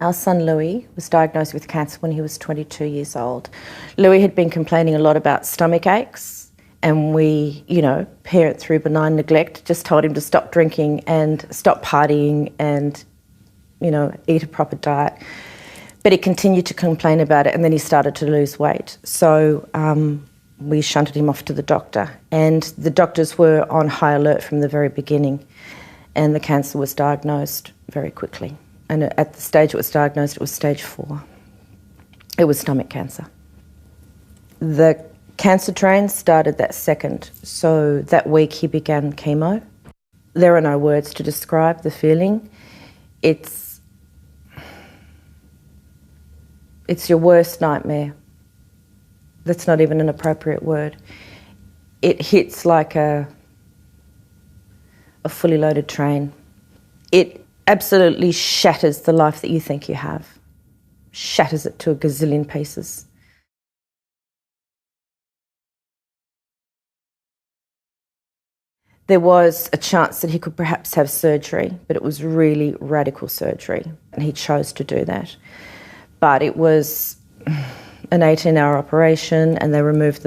Our son Louis was diagnosed with cancer when he was 22 years old. Louis had been complaining a lot about stomach aches, and we, parent through benign neglect, just told him to stop drinking and stop partying and, eat a proper diet. But he continued to complain about it, and then he started to lose weight. So we shunted him off to the doctor, and the doctors were on high alert from the very beginning, and the cancer was diagnosed very quickly. And at the stage it was diagnosed, it was stage 4. It was stomach cancer. The cancer train started that second, so that week he began chemo. There are no words to describe the feeling. It's your worst nightmare. That's not even an appropriate word. It hits like a fully loaded train. It absolutely shatters the life that you think you have. Shatters it to a gazillion pieces. There was a chance that he could perhaps have surgery, but it was really radical surgery, and he chose to do that. But it was an 18-hour operation, and they removed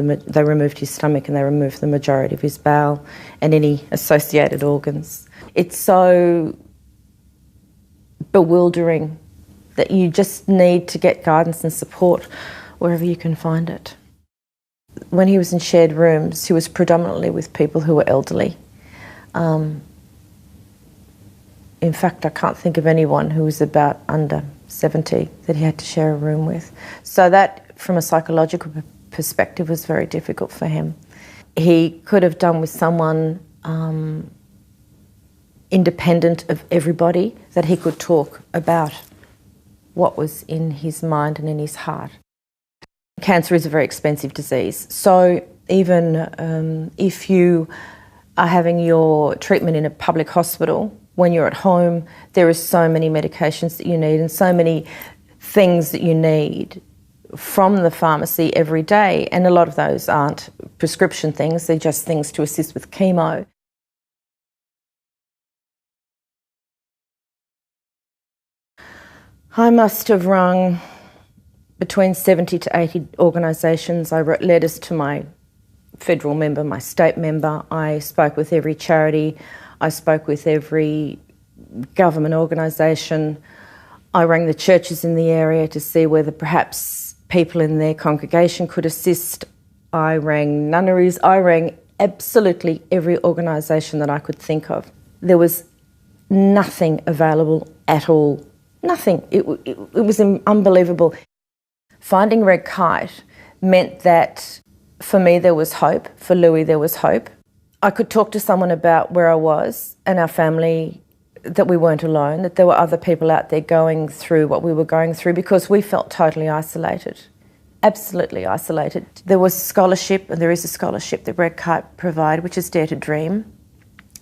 his stomach, and they removed the majority of his bowel and any associated organs. It's so bewildering that you just need to get guidance and support wherever you can find it. When he was in shared rooms, he was predominantly with people who were elderly. In fact, I can't think of anyone who was about under 70 that he had to share a room with. So that, from a psychological perspective, was very difficult for him. He could have done with someone independent of everybody, that he could talk about what was in his mind and in his heart. Cancer is a very expensive disease, so even if you are having your treatment in a public hospital, when you're at home, there are so many medications that you need and so many things that you need from the pharmacy every day, and a lot of those aren't prescription things, they're just things to assist with chemo. I must have rung between 70 to 80 organisations. I wrote letters to my federal member, my state member. I spoke with every charity. I spoke with every government organisation. I rang the churches in the area to see whether perhaps people in their congregation could assist. I rang nunneries. I rang absolutely every organisation that I could think of. There was nothing available at all. Nothing. It was unbelievable. Finding Redkite meant that for me there was hope, for Louis there was hope. I could talk to someone about where I was and our family, that we weren't alone, that there were other people out there going through what we were going through, because we felt totally isolated, absolutely isolated. There was a scholarship, and there is a scholarship that Redkite provide, which is Dare to Dream.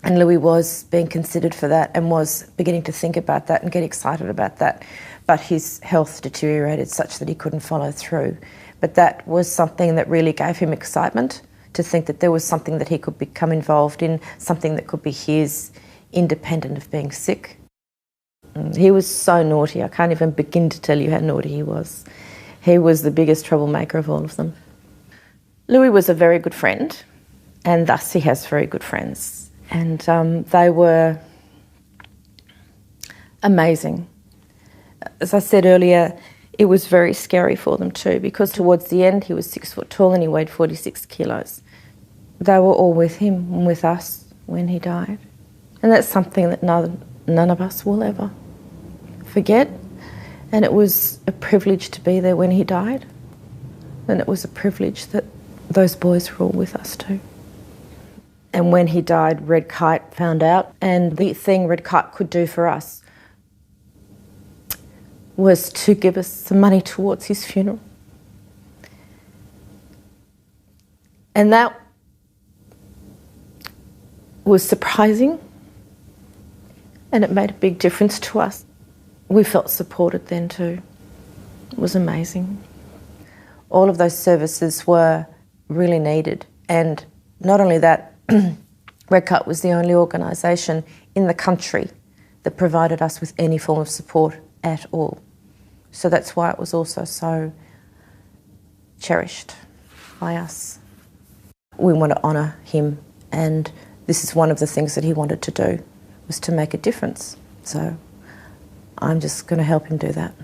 And Louis was being considered for that and was beginning to think about that and get excited about that. But his health deteriorated such that he couldn't follow through. But that was something that really gave him excitement, to think that there was something that he could become involved in, something that could be his, independent of being sick. He was so naughty. I can't even begin to tell you how naughty he was. He was the biggest troublemaker of all of them. Louis was a very good friend, and thus he has very good friends. And they were amazing. As I said earlier, it was very scary for them too, because towards the end he was 6 foot tall and he weighed 46 kilos. They were all with him and with us when he died. And that's something that none of us will ever forget. And it was a privilege to be there when he died. And it was a privilege that those boys were all with us too. And when he died, Redkite found out, and the thing Redkite could do for us was to give us some money towards his funeral. And that was surprising, and it made a big difference to us. We felt supported then too. It was amazing. All of those services were really needed, and not only that, Redkite was the only organisation in the country that provided us with any form of support at all. So that's why it was also so cherished by us. We want to honour him, and this is one of the things that he wanted to do, was to make a difference. So I'm just going to help him do that.